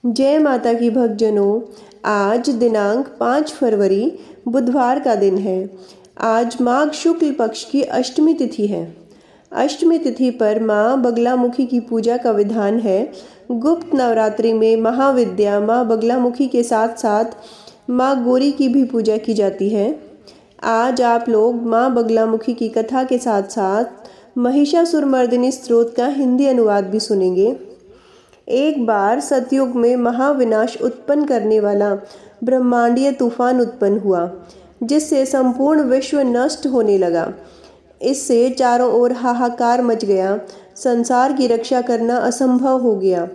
जय माता की भक्तजनों। आज दिनांक 5 फरवरी बुधवार का दिन है। आज माघ शुक्ल पक्ष की अष्टमी तिथि है। अष्टमी तिथि पर माँ बगलामुखी की पूजा का विधान है। गुप्त नवरात्रि में महाविद्या माँ बगलामुखी के साथ साथ माँ गौरी की भी पूजा की जाती है। आज आप लोग माँ बगलामुखी की कथा के साथ साथ महिषासुरमर्दिनी स्तोत्र का हिंदी अनुवाद भी सुनेंगे। एक बार सतयुग में महाविनाश उत्पन्न करने वाला ब्रह्मांडीय तूफान उत्पन्न हुआ, जिससे संपूर्ण विश्व नष्ट होने लगा। इससे चारों ओर हाहाकार मच गया। संसार की रक्षा करना असंभव हो गया।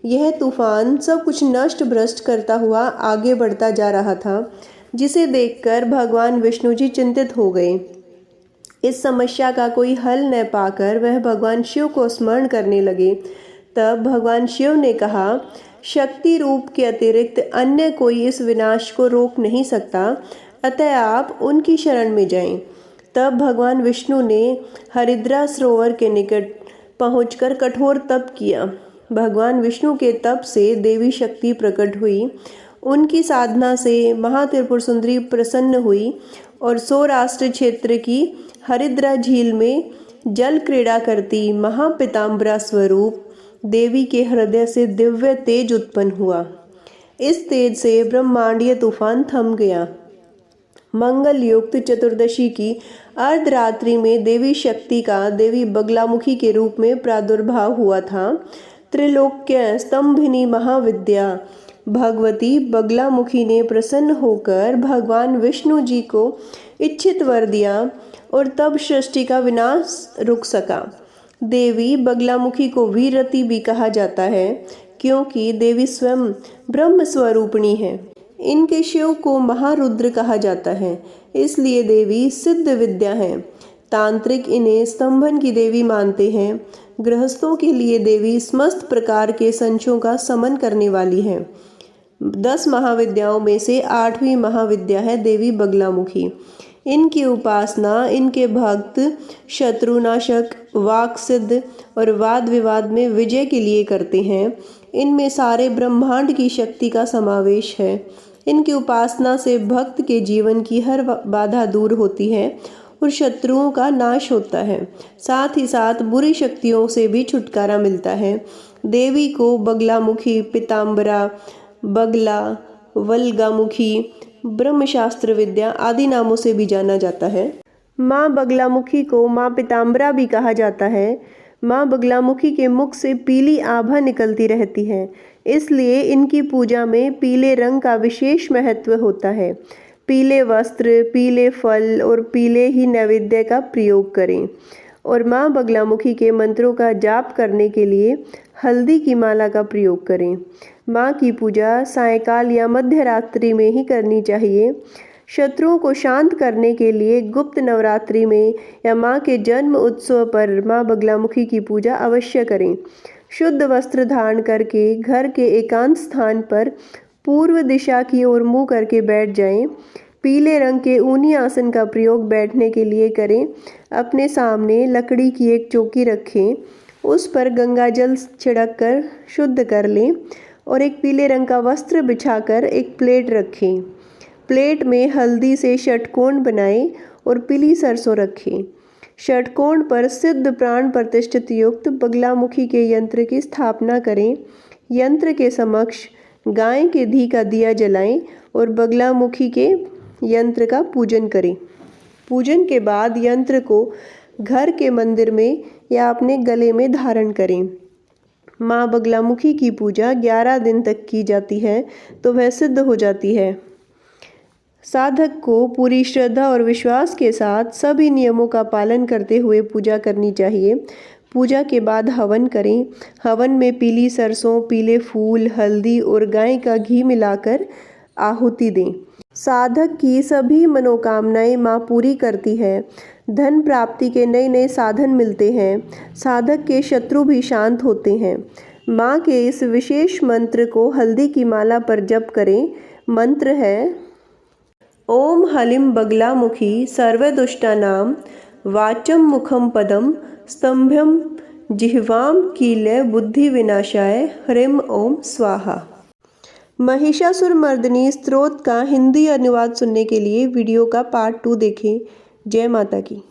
यह तूफान सब कुछ नष्ट भ्रष्ट करता हुआ आगे बढ़ता जा रहा था, जिसे देखकर भगवान विष्णु जी चिंतित हो गए। इस समस्या का कोई हल न पाकर वह भगवान शिव को स्मरण करने लगे। तब भगवान शिव ने कहा, शक्ति रूप के अतिरिक्त अन्य कोई इस विनाश को रोक नहीं सकता, अतः आप उनकी शरण में जाएं। तब भगवान विष्णु ने हरिद्रा सरोवर के निकट पहुंचकर कठोर तप किया। भगवान विष्णु के तप से देवी शक्ति प्रकट हुई। उनकी साधना से महात्रिपुर सुंदरी प्रसन्न हुई और सौराष्ट्र क्षेत्र की हरिद्रा झील में जल क्रीड़ा करती महापिताम्बरा स्वरूप देवी के हृदय से दिव्य तेज उत्पन्न हुआ। इस तेज से ब्रह्मांडीय तूफान थम गया। मंगल युक्त चतुर्दशी की अर्धरात्रि में देवी शक्ति का देवी बगलामुखी के रूप में प्रादुर्भाव हुआ था। त्रिलोक्य स्तंभिनी महाविद्या भगवती बगलामुखी ने प्रसन्न होकर भगवान विष्णु जी को इच्छित वर दिया और तब सृष्टि का विनाश रुक सका। देवी बगलामुखी को वीरवती भी कहा जाता है, क्योंकि देवी स्वयं ब्रह्म स्वरूपिणी है। इनके शिव को महारुद्र कहा जाता है, इसलिए देवी सिद्ध विद्या है। तांत्रिक इन्हें स्तंभन की देवी मानते हैं। गृहस्थों के लिए देवी समस्त प्रकार के संशयों का समन करने वाली है। 10 महाविद्याओं में से 8वीं महाविद्या है देवी बगलामुखी। इनकी उपासना इनके भक्त शत्रुनाशक, वाक सिद्ध और वाद विवाद में विजय के लिए करते हैं। इनमें सारे ब्रह्मांड की शक्ति का समावेश है। इनकी उपासना से भक्त के जीवन की हर बाधा दूर होती है और शत्रुओं का नाश होता है। साथ ही साथ बुरी शक्तियों से भी छुटकारा मिलता है। देवी को बगलामुखी, पीताम्बरा, बगला, वल्गामुखी, ब्रह्मशास्त्र विद्या आदि नामों से भी जाना जाता है। माँ बगलामुखी को माँ पीताम्बरा भी कहा जाता है। माँ बगलामुखी के मुख से पीली आभा निकलती रहती है, इसलिए इनकी पूजा में पीले रंग का विशेष महत्व होता है। पीले वस्त्र, पीले फल और पीले ही नैवेद्य का प्रयोग करें और माँ बगलामुखी के मंत्रों का जाप करने के लिए हल्दी की माला का प्रयोग करें। माँ की पूजा सायंकाल या मध्य रात्रि में ही करनी चाहिए। शत्रुओं को शांत करने के लिए गुप्त नवरात्रि में या माँ के जन्म उत्सव पर माँ बगलामुखी की पूजा अवश्य करें। शुद्ध वस्त्र धारण करके घर के एकांत स्थान पर पूर्व दिशा की ओर मुँह करके बैठ जाएं। पीले रंग के ऊनी आसन का प्रयोग बैठने के लिए करें। अपने सामने लकड़ी की एक चौकी रखें, उस पर गंगा जल छिड़क कर शुद्ध कर लें और एक पीले रंग का वस्त्र बिछाकर एक प्लेट रखें। प्लेट में हल्दी से षटकोण बनाएं और पीली सरसों रखें। षटकोण पर सिद्ध प्राण प्रतिष्ठित युक्त बगलामुखी के यंत्र की स्थापना करें। यंत्र के समक्ष गाय के घी का दिया जलाएं और बगलामुखी के यंत्र का पूजन करें। पूजन के बाद यंत्र को घर के मंदिर में या अपने गले में धारण करें। माँ बगलामुखी की पूजा 11 दिन तक की जाती है तो वह सिद्ध हो जाती है। साधक को पूरी श्रद्धा और विश्वास के साथ सभी नियमों का पालन करते हुए पूजा करनी चाहिए। पूजा के बाद हवन करें। हवन में पीली सरसों, पीले फूल, हल्दी और गाय का घी मिलाकर आहुति दें। साधक की सभी मनोकामनाएं माँ पूरी करती है। धन प्राप्ति के नए नए साधन मिलते हैं। साधक के शत्रु भी शांत होते हैं। माँ के इस विशेष मंत्र को हल्दी की माला पर जप करें। मंत्र है, ओम हलिम बगलामुखी सर्वदुष्टानां वाचम मुखम पदम स्तंभ्यम जिह्वाम कीलय बुद्धि विनाशाय ह्रीं ओम स्वाहा। महिषासुरमर्दिनी स्तोत्र का हिंदी अनुवाद सुनने के लिए वीडियो का पार्ट 2 देखें। जय माता की।